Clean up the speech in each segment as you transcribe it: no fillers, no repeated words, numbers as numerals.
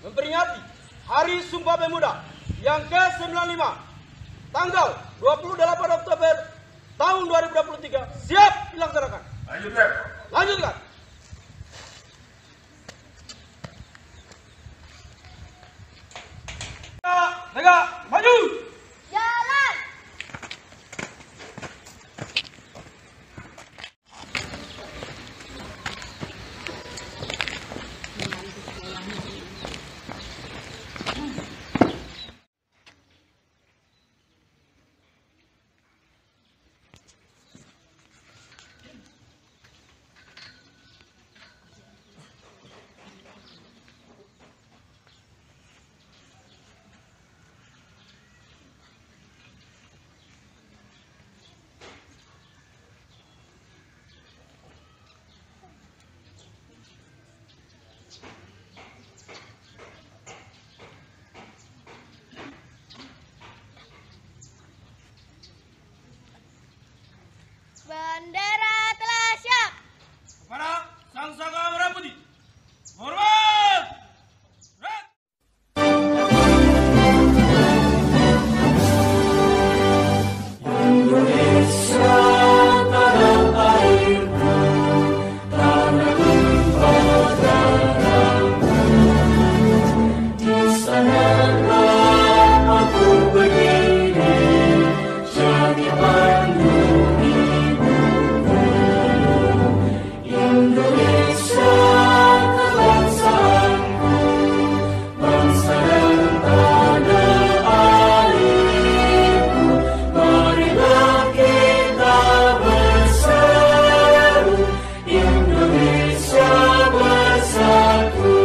memperingati Hari Sumpah Pemuda yang ke-95 tanggal 28 Oktober tahun 2023 siap dilaksanakan. Lanjutkan. Lanjutkan. Tegak, maju. Jalan. Bendera telah siap. Kepada Sang Saka Merah Putih, hormat. Indonesia tanah airku, tanah tumpah darahku. Di sanalah aku berdiri, jadi pandu hidupku. Indonesia kebangsaanku, bangsa dan tanah airku. Marilah kita bersatu, Indonesia bersatu.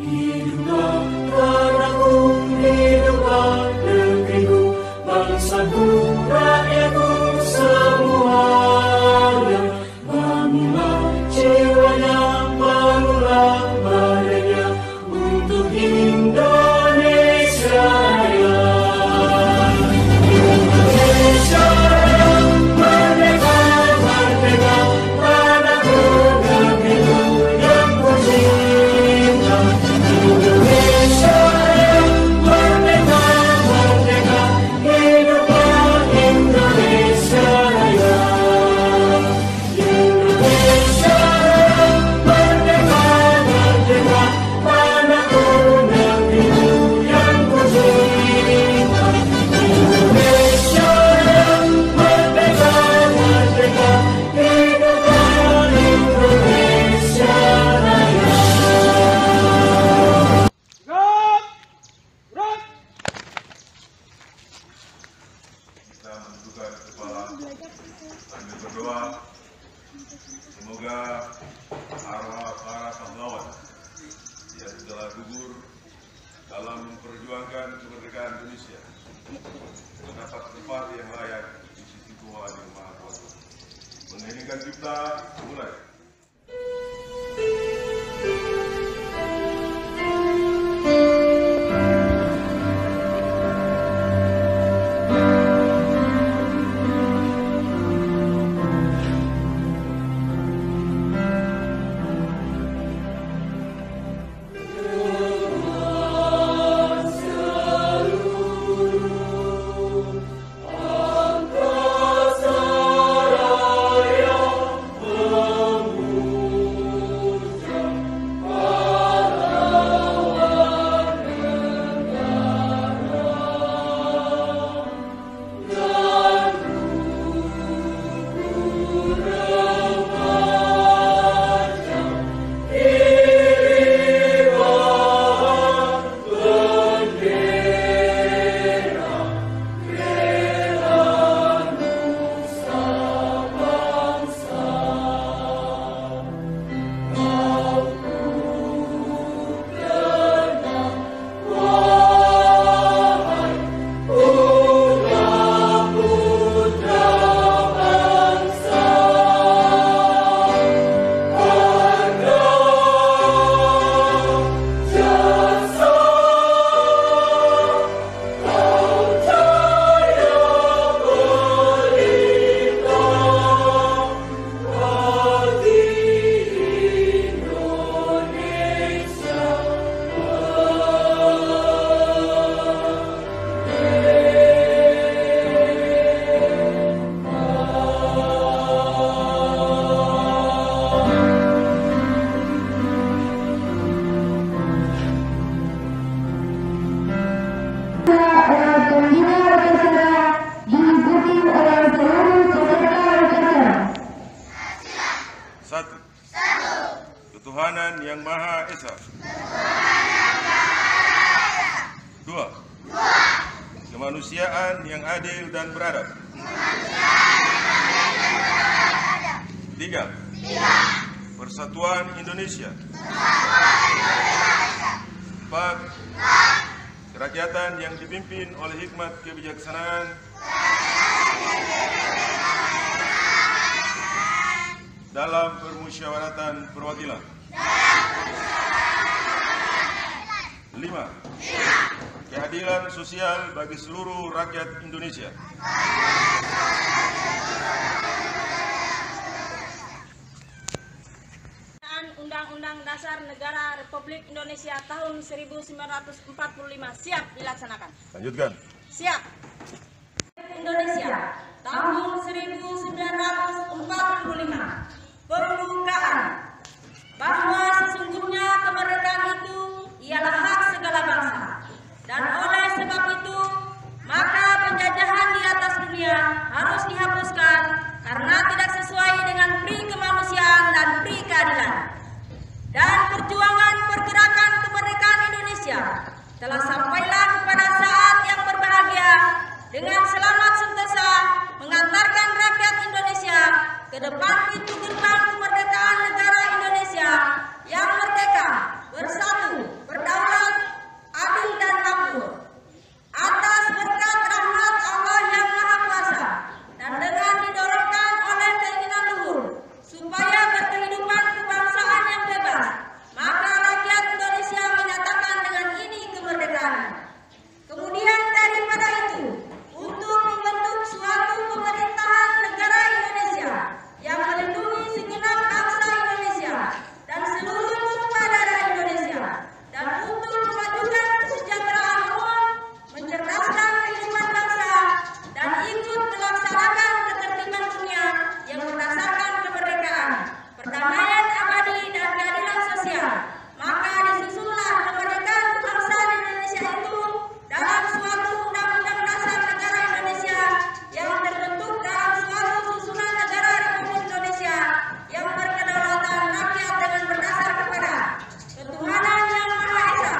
Hiduplah tanahku, hiduplah negeriku, bangsaku, rakyatku semuanya. Bangunlah jiwanya, bangunlah badannya untuk Indonesia Raya. Indonesia Raya, merdeka, merdeka, tanahku, negeriku yang ku cinta. Indonesia Raya, merdeka, merdeka, hiduplah Indonesia Raya. Indonesia Raya, merdeka, merdeka, tanahku, negeriku yang ku cinta. Indonesia Raya, merdeka, merdeka, hiduplah Indonesia Raya. Tegak, gerak. Kita menundukkan kepala sambil berdoa. Semoga arwah para pahlawan yang telah gugur dalam memperjuangkan kemerdekaan Indonesia mendapat tempat yang layak di sisi Tuhan Yang Maha Kuasa. Mengiringkan cipta mulai. Angkasa Raya, ketuhanan yang Maha Esa. 2. Kemanusiaan yang adil dan beradab. 3. Persatuan Indonesia. 4. Kerakyatan yang dipimpin oleh hikmat kebijaksanaan. 5. Dalam permusyawaratan perwakilan. 5. Keadilan sosial bagi seluruh rakyat Indonesia. Undang-Undang Dasar Negara Republik Indonesia tahun 1945 siap dilaksanakan. Lanjutkan. Siap. Indonesia tahun 1945. Pembukaan bahwa sesungguhnya kemerdekaan itu ialah hak segala bangsa, dan oleh sebab itu maka penjajahan di atas dunia harus dihapuskan karena tidak sesuai dengan pri kemanusiaan dan pri keadilan. Dan perjuangan pergerakan kemerdekaan Indonesia telah sampailah kepada saat yang berbahagia dengan selamat sentosa mengantarkan rakyat Indonesia ke depan pintu gerbang kemerdekaan negara Indonesia yang merdeka, bersatu, berdaulat, adil dan makmur. Atas berkat rahmat Allah yang Maha Kuasa dan dengan didorongkan oleh keinginan luhur supaya berkehidupan kebangsaan yang bebas, maka rakyat Indonesia menyatakan dengan ini kemerdekaan. Kemudian daripada itu, untuk membentuk suatu pemerintahan negara Indonesia yang melindungi segenap bangsa Indonesia dan seluruh tumpah darah Indonesia, dan untuk memajukan kesejahteraan umum, mencerdaskan kehidupan bangsa, dan ikut melaksanakan ketertiban dunia yang berdasarkan kemerdekaan, perdamaian abadi dan keadilan sosial, maka disusunlah kemerdekaan bangsa Indonesia itu dalam suatu undang-undang dasar negara Indonesia yang terbentuk dalam suatu susunan negara Republik Indonesia yang berkedaulatan rakyat dengan berdasar kepada ketuhanan yang Maha Esa,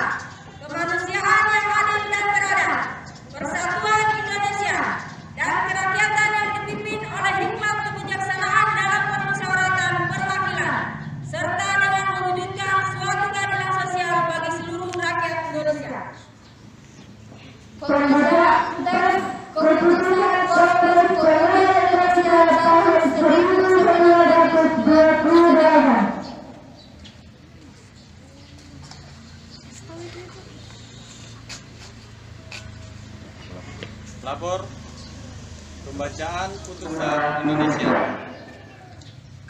kemanusiaan yang adil dan beradab, persatuan Indonesia, dan kerakyatan yang dipimpin oleh hikmat kebijaksanaan dalam permusyawaratan perwakilan, serta dengan mewujudkan suatu keadilan sosial bagi seluruh rakyat Indonesia. Lapor pembacaan putusan Indonesia.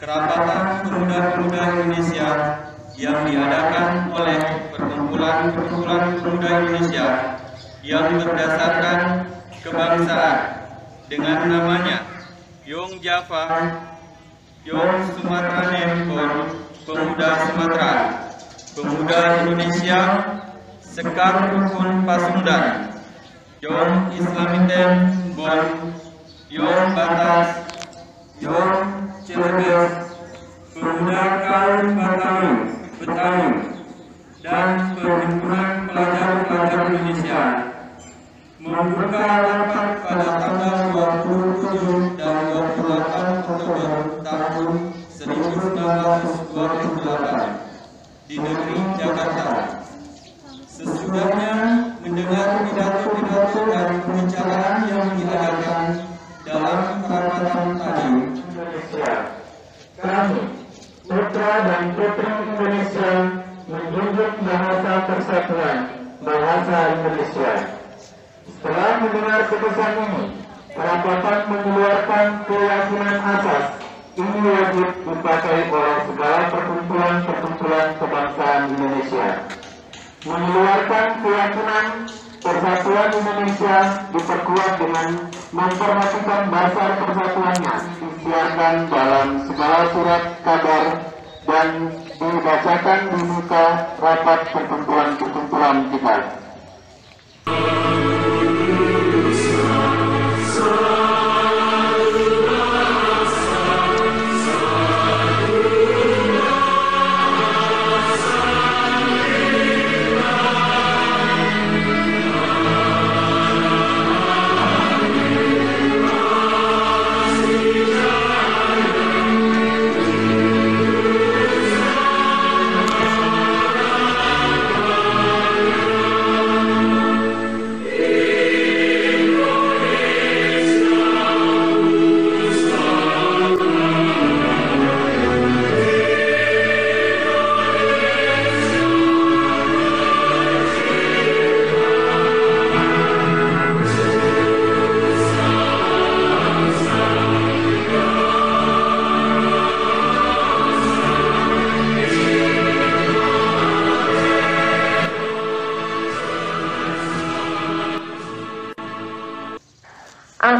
Kerapatan Pemuda-Pemuda Indonesia yang diadakan oleh Perkumpulan Pemuda Indonesia yang berdasarkan kebangsaan dengan namanya Yong Java, Yong Sumatera Nempon, Pemuda Sumatera, Pemuda Indonesia, Sekar Rukun Pasundan, Yong Islamiten Bon, Yong Batas, Yong Cileges, Pemuda Kaum Betawi, dan Perhimpunan Pelajar-Pelajar Indonesia membuka rapat pada tanggal 27 dan 28 Oktober tahun 1928 di negeri Jakarta. Sesudahnya mendengar pidato-pidato dan pembicaraan yang diadakan dalam kerapatan tadi, kami, putra dan putri Indonesia, menjunjung bahasa persatuan, bahasa Indonesia. Setelah mendengar putusan ini, kerapatan mengeluarkan keyakinan asas ini wajib dipakai oleh segala perkumpulan-perkumpulan kebangsaan Indonesia. Mengeluarkan keyakinan persatuan Indonesia diperkuat dengan memperhatikan dasar persatuannya disiarkan dalam segala surat kabar dan dibacakan di muka rapat perkumpulan-perkumpulan kita.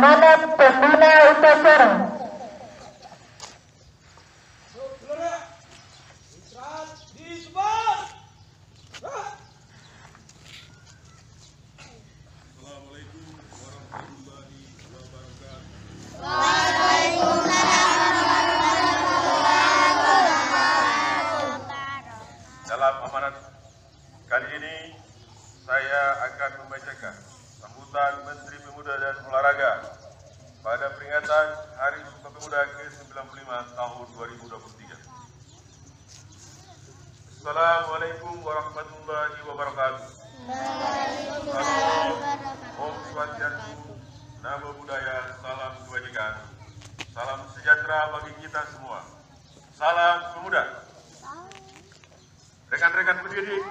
Amanat pembina upacara. Saudara, istirahat di tempat. Gerak. Assalamualaikum warahmatullahi wabarakatuh. Dalam amanat kali ini saya akan membacakan sambutan Menteri Pemuda dan Olahraga pada peringatan Hari Sumpah Pemuda ke-95 tahun 2023. Assalamualaikum warahmatullahi wabarakatuh. Om Swastiastu, Namo Buddhaya, salam kebajikan, salam sejahtera bagi kita semua. Salam pemuda. Rekan-rekan pendidik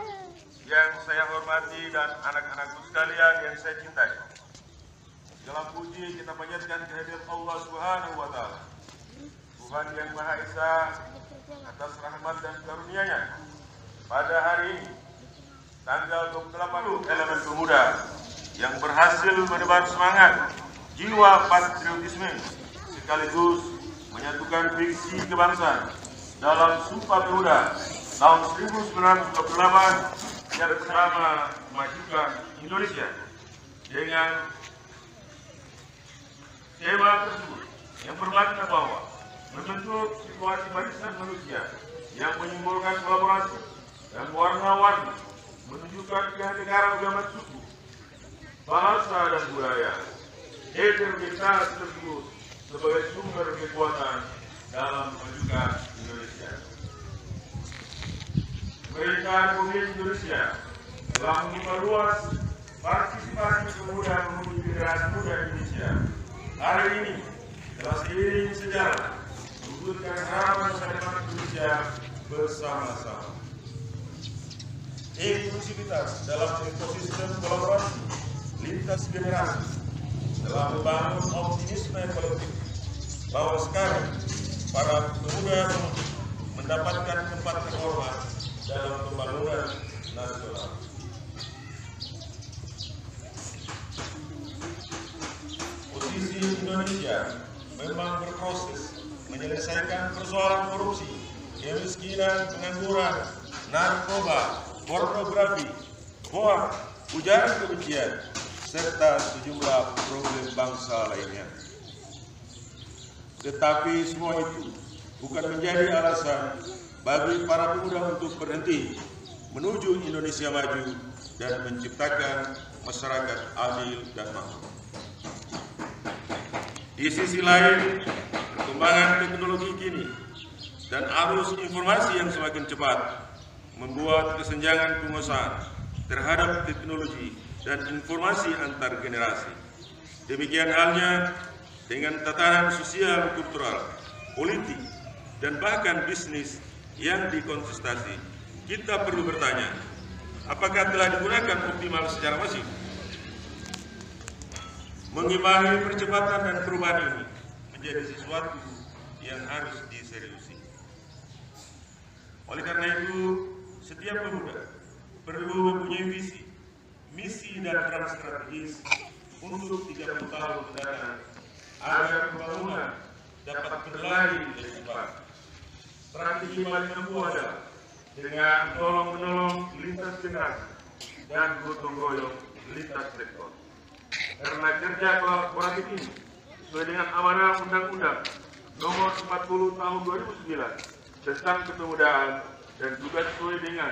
yang saya hormati dan anak-anakku sekalian yang saya cintai. Dalam puji kita panjatkan kehadirat Allah Subhanahu wa taala. Tuhan yang Maha Esa atas rahmat dan karunia-Nya. Pada hari ini tanggal 28 elemen pemuda yang berhasil menebar semangat jiwa patriotisme sekaligus menyatukan visi kebangsaan dalam Sumpah Pemuda tahun 1928 yang bersama memajukan Indonesia. Dengan tema tersebut yang bermakna bahwa membentuk situasi barisan manusia yang menyimbolkan kolaborasi dan warna-warni menunjukkan keanekaragaman agama, suku, bahasa dan budaya. Heterogenitas tersebut sebagai sumber kekuatan dalam memajukan Indonesia. Pemerintah Republik Indonesia telah memperluas partisipasi pemuda menuju generasi muda Indonesia. Hari ini telah seiring sejalan mewujudkan harapan masa depan Indonesia bersama-sama. Inklusivitas dalam ekosistem kolaborasi lintas generasi telah membangun optimisme kolektif bahwa sekarang para pemuda mendapatkan tempat terhormat dalam pembangunan nasional. Posisi Indonesia memang berproses menyelesaikan persoalan korupsi, kemiskinan, pengangguran, narkoba, pornografi, hoaks, ujaran kebencian, serta sejumlah problem bangsa lainnya. Tetapi semua itu bukan menjadi alasan bagi para pemuda untuk berhenti menuju Indonesia maju dan menciptakan masyarakat adil dan makmur. Di sisi lain, perkembangan teknologi kini dan arus informasi yang semakin cepat membuat kesenjangan penguasaan terhadap teknologi dan informasi antar generasi. Demikian halnya dengan tatanan sosial, kultural, politik, dan bahkan bisnis yang dikontestasi. Kita perlu bertanya, apakah telah digunakan optimal secara masif? Mengimbangi percepatan dan perubahan ini menjadi sesuatu yang harus diseriusi. Oleh karena itu, setiap pemuda perlu mempunyai visi, misi dan peran strategis untuk 30 tahun mendatang agar pembangunan dapat berlari lebih cepat. Strategi paling ampuh adalah dengan tolong-menolong lintas generasi dan gotong royong lintas sektor. Karena kerja kolaboratif ini sesuai dengan amanah Undang-Undang Nomor 40 Tahun 2009 tentang Kepemudaan dan juga sesuai dengan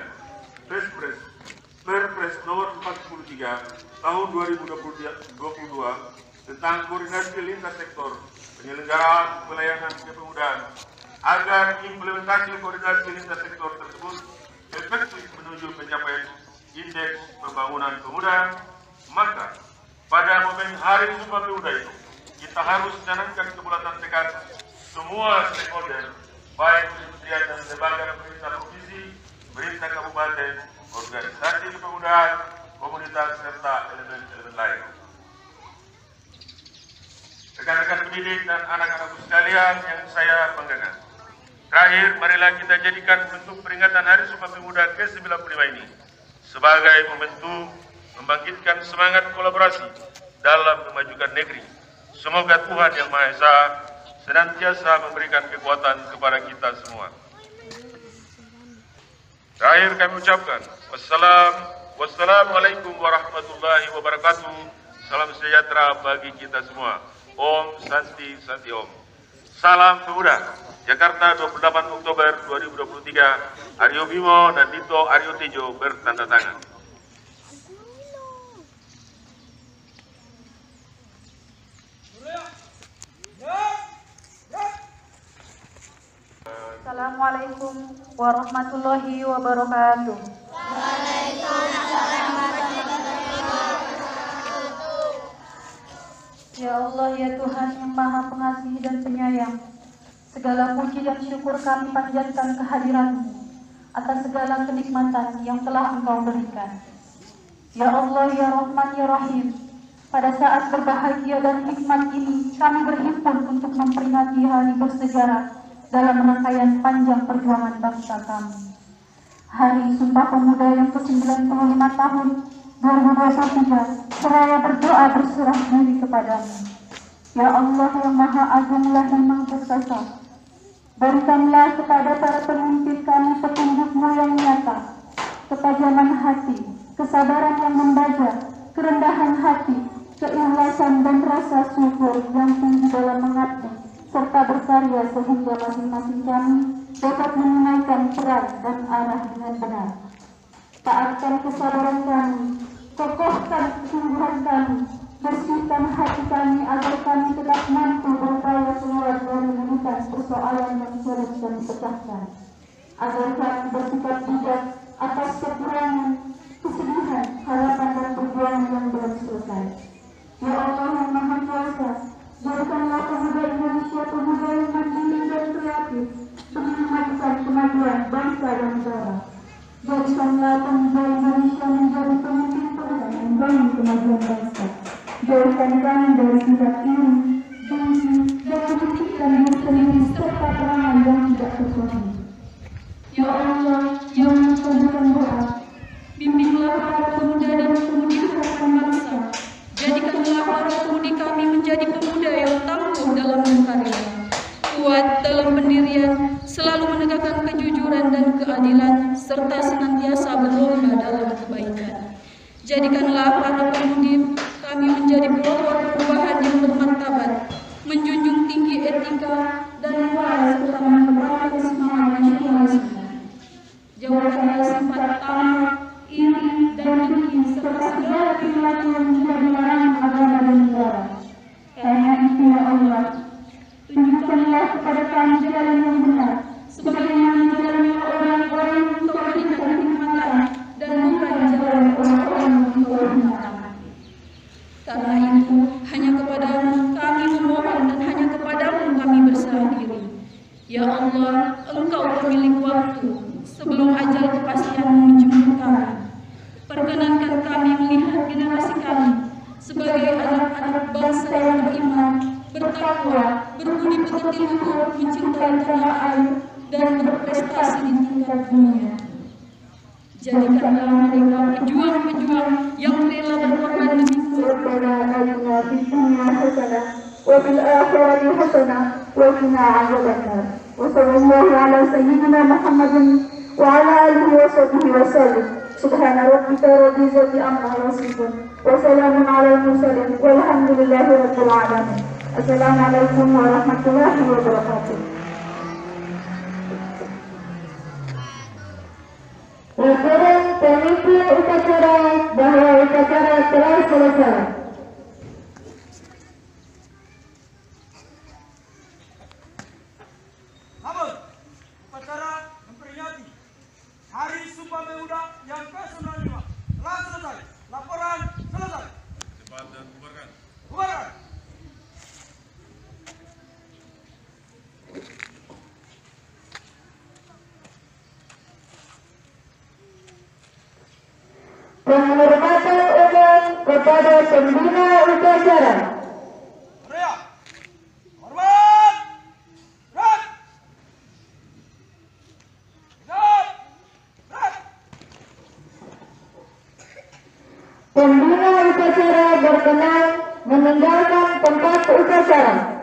Perpres Nomor 43 Tahun 2022 tentang koordinasi lintas sektor penyelenggaraan pelayanan kepemudaan, agar implementasi koordinasi lintas sektor tersebut efektif menuju pencapaian indeks pembangunan pemuda. Maka pada momen Hari Sumpah Pemuda itu kita harus canangkan kebulatan tekad semua stakeholder, baik kementerian dan lembaga pemerintah provinsi, pemerintah kabupaten, organisasi kepemudaan, komunitas serta elemen-elemen lain. Rekan-rekan pendidik dan anak-anakku sekalian yang saya banggakan. Terakhir, marilah kita jadikan bentuk peringatan Hari Sumpah Pemuda ke-95 ini sebagai momentum membangkitkan semangat kolaborasi dalam memajukan negeri, Semoga Tuhan Yang Maha Esa senantiasa memberikan kekuatan kepada kita semua. Terakhir kami ucapkan wassalamualaikum warahmatullahi wabarakatuh. Salam sejahtera bagi kita semua. Om Santi Santi Om. Salam Pemuda. Jakarta 28 Oktober 2023. Aryo Bimo dan Dito Aryo Tejo bertanda tangan. Assalamualaikum warahmatullahi wabarakatuh. Ya Allah, ya Tuhan yang Maha Pengasih dan Penyayang, segala puji dan syukur kami panjatkan kehadiran-Mu atas segala kenikmatan yang telah Engkau berikan. Ya Allah, ya Rahman, ya Rahim, pada saat berbahagia dan hikmat ini kami berhimpun untuk memperingati hari bersejarah dalam rangkaian panjang perjuangan bangsa kami. Hari Sumpah Pemuda yang ke-95 tahun 2023, seraya berdoa berserah diri kepadamu. Ya Allah yang Maha Agunglah yang Maha Perkasa, berikanlah kepada para pemimpin kami petunjuk-Mu yang nyata, ketajaman hati, kesabaran yang membaca, kerendahan hati, keikhlasan dan rasa syukur yang tinggi dalam mengabdi serta berkarya sehingga masing-masing kami dapat menunaikan peran dan arah dengan benar. Taatkan kesabaran kami, kokohkan kesungguhan kami, bersihkan hati kami agar kami tetap mampu berupaya keluar dari menemukan persoalan yang sulit dan dipecahkan, agar kami bersikap bijak atas kekurangan, kesedihan, harapan dan perjuangan yang belum selesai. Ya Allah yang Maha Kuasa, jadikanlah pemuda Indonesia pemuda yang mandiri dan kreatif demi memajukan kemajuan bangsa dan negara. Jadikanlah pemuda Indonesia menjadi pemimpin-pemuda yang bagi kemajuan bangsa. Jauhkan kami dari sikap iri, dengki, dan menyempitkan diri sendiri serta perangai yang tidak sesuai. Ya Allah yang mengabulkan doa, bimbinglah para pemuda dan pemudi harapan bangsa. Jadikanlah para pemudi kami menjadi pemuda yang tangguh dalam berkarya, kuat dalam pendirian, selalu menegakkan kejujuran dan keadilan, serta senantiasa berlomba dalam kebaikan. Jadikanlah para pemudi kami menjadi pelopor perubahan yang bermartabat, menjunjung tinggi etika dan moral serta menebarkan semangat nasionalisme. Jauhkanlah sifat tamak, iri, dan dengki serta segala perilaku yang menjadi larangan agama dan negara. Karena itu ya Allah, tunjukkanlah kepada kami jalan yang benar, sebagaimana jalan orang-orang yang Engkau berikan nikmatan dan bukan jalan orang-orang yang Engkau hinakan. Karena itu, hanya kepadamu kami memohon dan hanya kepadamu kami berserah diri. Ya Allah, Engkau pemilik waktu, sebelum ajal kepastian menjemput kami, perkenankan kami melihat generasi kami sebagai anak-anak bangsa yang beriman, bertakwa, berbudi pekerti luhur, mencintai tanah air, dan berprestasi di tingkat dunia. Jadikanlah mereka pejuang-pejuang yang rela berkorban demi ربنا آتنا في الدنيا حسنة وفي الآخرة حسنة وقنا عذاب النار وصلى الله على سيدنا محمد وعلى آله وصحبه وسلم سبحان ربك رب العزة عما يصفون وسلام على المرسلين والحمد لله رب العالمين. السلام عليكم ورحمة الله وبركاته. Laporan pemimpin upacara bahwa upacara telah selesai. Namun, upacara memperingati Hari Sumpah Pemuda yang ke-95 telah selesai. Laporan selesai. Cepat dan bubarkan. Bubarkan. Penghormatan umum kepada pembina upacara. Ria. Hormat. Rat. Hidup. Rat. Pembina upacara berkenan meninggalkan tempat upacara. upacara.